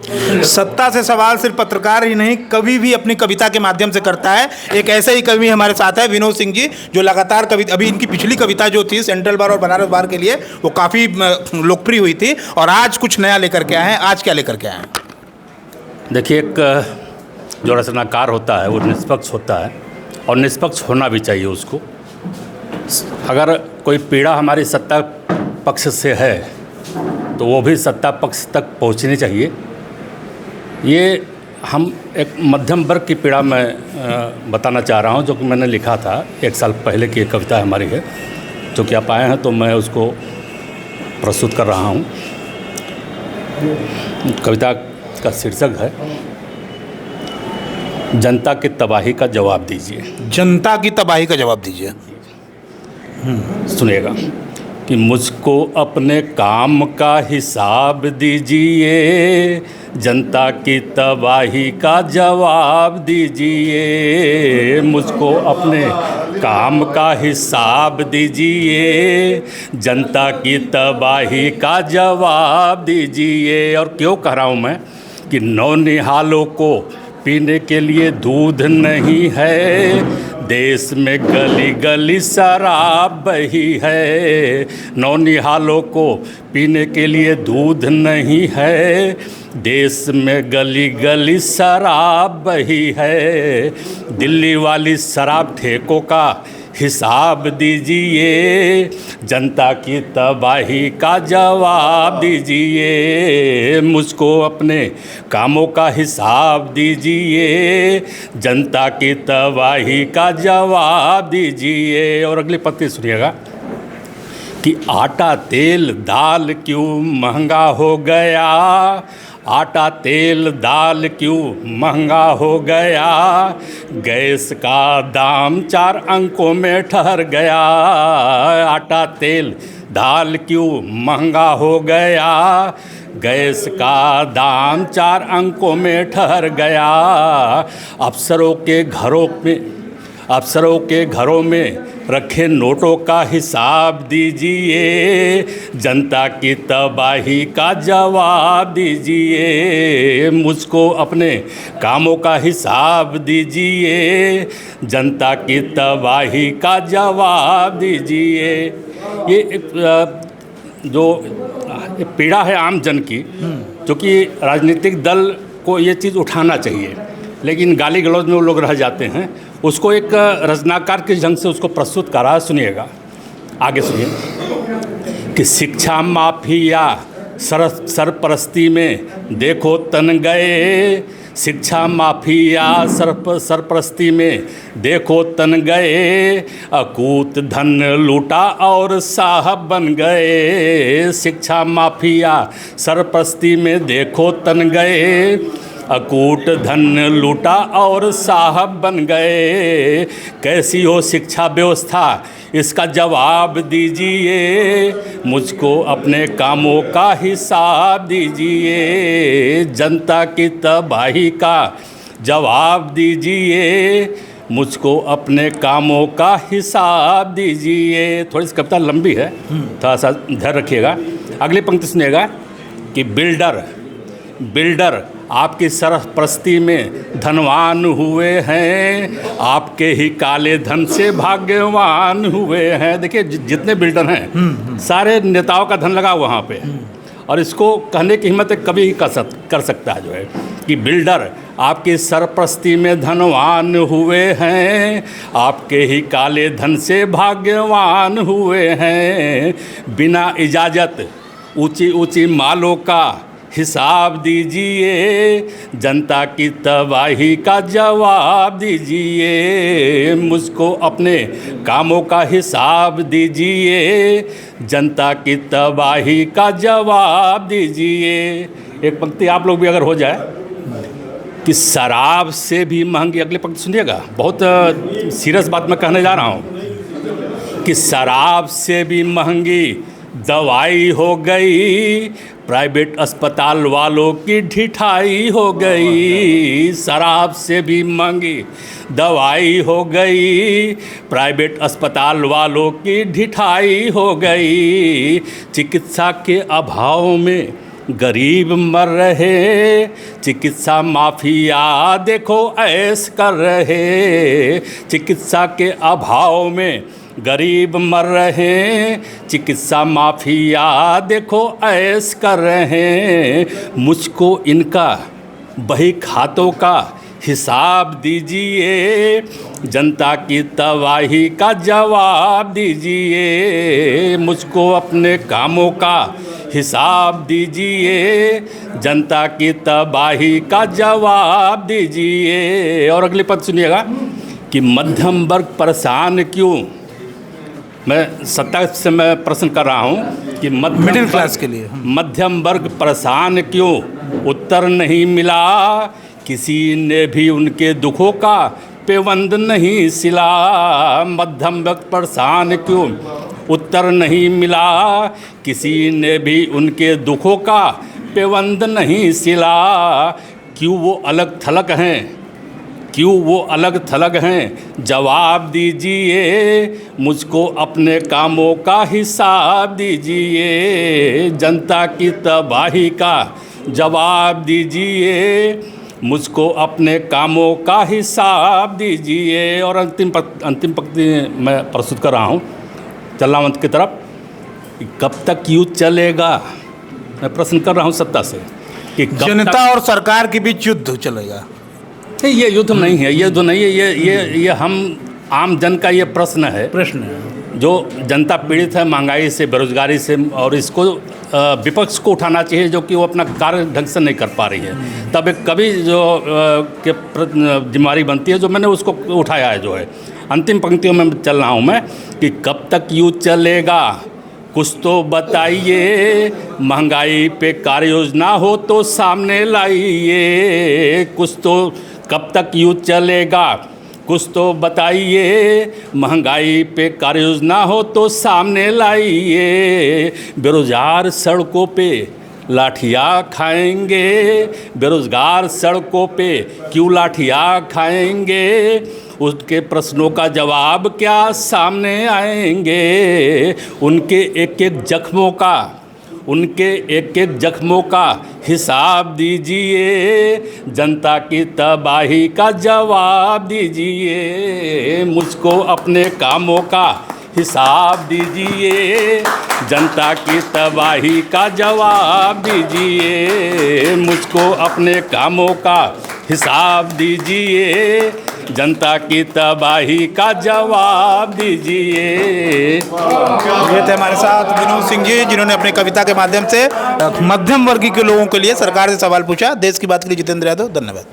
सत्ता से सवाल सिर्फ पत्रकार ही नहीं, कवि भी अपनी कविता के माध्यम से करता है। एक ऐसे ही कवि हमारे साथ है विनोद सिंह जी, जो लगातार कविता, अभी इनकी पिछली कविता जो थी सेंट्रल बार और बनारस बार के लिए, वो काफ़ी लोकप्रिय हुई थी, और आज कुछ नया लेकर के आए हैं। आज क्या लेकर के आए हैं? देखिए, एक जो रचनाकार होता है वो निष्पक्ष होता है, और निष्पक्ष होना भी चाहिए उसको। अगर कोई पीड़ा हमारी सत्ता पक्ष से है तो वो भी सत्ता पक्ष तक पहुंचनी चाहिए। ये हम एक मध्यम वर्ग की पीड़ा मैं बताना चाह रहा हूँ, जो कि मैंने लिखा था 1 साल पहले की एक कविता हमारी है, जो कि आप आए हैं तो मैं उसको प्रस्तुत कर रहा हूँ। कविता का शीर्षक है जनता की तबाही का जवाब दीजिए। जनता की तबाही का जवाब दीजिए। सुनिएगा कि मुझको अपने काम का हिसाब दीजिए, जनता की तबाही का जवाब दीजिए। मुझको अपने काम का हिसाब दीजिए, जनता की तबाही का जवाब दीजिए। और क्यों कह रहा हूँ मैं कि नौनिहालों को पीने के लिए दूध नहीं है, देश में गली गली शराब बही है। नौनिहालों को पीने के लिए दूध नहीं है, देश में गली गली शराब बही है। दिल्ली वाली शराब ठेकों का हिसाब दीजिए, जनता की तबाही का जवाब दीजिए। मुझको अपने कामों का हिसाब दीजिए, जनता की तबाही का जवाब दीजिए। और अगली पंक्ति सुनिएगा कि आटा तेल दाल क्यों महंगा हो गया, आटा तेल दाल क्यों महंगा हो गया, गैस का दाम 4 अंकों में ठहर गया। आटा तेल दाल क्यों महंगा हो गया, गैस का दाम 4 अंकों में ठहर गया। अफसरों के घरों में रखे नोटों का हिसाब दीजिए, जनता की तबाही का जवाब दीजिए। मुझको अपने कामों का हिसाब दीजिए, जनता की तबाही का जवाब दीजिए। ये एक जो पीड़ा है आम जन की, जो कि राजनीतिक दल को ये चीज़ उठाना चाहिए, लेकिन गाली गलौज में वो लोग रह जाते हैं। उसको एक रचनाकार के ढंग से उसको प्रस्तुत करा। सुनिएगा, आगे सुनिए कि शिक्षा माफिया सरपरस्ती में देखो तन गए, शिक्षा माफिया सरपरस्ती में देखो तन गए, अकूत धन लूटा और साहब बन गए। शिक्षा माफिया सरपरस्ती में देखो तन गए, अकूट धन लूटा और साहब बन गए। कैसी हो शिक्षा व्यवस्था, इसका जवाब दीजिए। मुझको अपने कामों का हिसाब दीजिए, जनता की तबाही का जवाब दीजिए। मुझको अपने कामों का हिसाब दीजिए। थोड़ी सी कविता लंबी है, थोड़ा सा ध्यान रखिएगा। अगली पंक्ति सुनिएगा कि बिल्डर आपकी सरपरस्ती में धनवान हुए हैं, आपके ही काले धन से भाग्यवान हुए हैं। देखिए, जितने बिल्डर हैं सारे नेताओं का धन लगा वहाँ पे, और इसको कहने की हिम्मत कभी ही कर सकता है, जो है कि बिल्डर आपकी सरपरस्ती में धनवान हुए हैं, आपके ही काले धन से भाग्यवान हुए हैं। बिना इजाज़त ऊंची ऊंची मालों का हिसाब दीजिए, जनता की तबाही का जवाब दीजिए। मुझको अपने कामों का हिसाब दीजिए, जनता की तबाही का जवाब दीजिए। एक पंक्ति आप लोग भी अगर हो जाए कि शराब से भी महंगी, अगली पंक्ति सुनिएगा, बहुत सीरियस बात मैं कहने जा रहा हूँ, कि शराब से भी महंगी दवाई हो गई, प्राइवेट अस्पताल वालों की ढिठाई हो गई। शराब से भी महंगी दवाई हो गई, प्राइवेट अस्पताल वालों की ढिठाई हो गई। चिकित्सा के अभाव में गरीब मर रहे, चिकित्सा माफिया देखो ऐश कर रहे। चिकित्सा के अभाव में गरीब मर रहे, चिकित्सा माफिया देखो ऐश कर रहे। मुझको इनका बही खातों का हिसाब दीजिए, जनता की तबाही का जवाब दीजिए। मुझको अपने कामों का हिसाब दीजिए, जनता की तबाही का जवाब दीजिए। और अगली पद सुनिएगा कि मध्यम वर्ग परेशान क्यों। मैं सत्ता से मैं प्रश्न कर रहा हूँ कि मिडिल क्लास के लिए मध्यम वर्ग परेशान क्यों, उत्तर नहीं मिला। किसी ने भी उनके दुखों का पेवंद नहीं सिला। मध्यम वर्ग परेशान क्यों, उत्तर नहीं मिला। किसी ने भी उनके दुखों का पेवंद नहीं सिला। क्यों वो अलग थलग हैं, क्यों वो अलग थलग हैं, जवाब दीजिए। मुझको अपने कामों का हिसाब दीजिए, जनता की तबाही का जवाब दीजिए। मुझको अपने कामों का हिसाब दीजिए। और अंतिम पंक्ति मैं प्रस्तुत कर रहा हूँ, चल रहा हूँ अंत की तरफ। कब तक युद्ध चलेगा, मैं प्रश्न कर रहा हूँ सत्ता से कि जनता और सरकार के बीच युद्ध चलेगा। ये युद्ध नहीं है, ये युद्ध नहीं है, ये हम आम जन का ये प्रश्न है जो जनता पीड़ित है महंगाई से, बेरोजगारी से, और इसको विपक्ष को उठाना चाहिए जो कि वो अपना कार्य ढंग से नहीं कर पा रही है। तब एक कवि जो के जिम्मेदारी बनती है, जो मैंने उसको उठाया है। जो है अंतिम पंक्तियों में चल रहा हूँ मैं कि कब तक युद्ध चलेगा, कुछ तो बताइए। महंगाई पे कार्य योजना हो तो सामने लाइए। कुछ तो कब तक युद्ध चलेगा, कुछ तो बताइए। महंगाई पे कार्य योजना हो तो सामने लाइए। बेरोजगार सड़कों पे लाठियाँ खाएंगे, बेरोजगार सड़कों पे क्यों लाठियाँ खाएंगे। उसके प्रश्नों का जवाब क्या सामने आएंगे। उनके एक एक जख्मों का, उनके एक एक जख्मों का हिसाब दीजिए, जनता की तबाही का जवाब दीजिए। मुझको अपने कामों का हिसाब दीजिए, जनता की तबाही का जवाब दीजिए। मुझको अपने कामों का हिसाब दीजिए, जनता की तबाही का जवाब दीजिए। ये थे हमारे साथ विनोद सिंह जी, जिन्होंने अपनी कविता के माध्यम से मध्यम वर्गीय के लोगों के लिए सरकार से सवाल पूछा। देश की बात के लिए जितेंद्र यादव, धन्यवाद।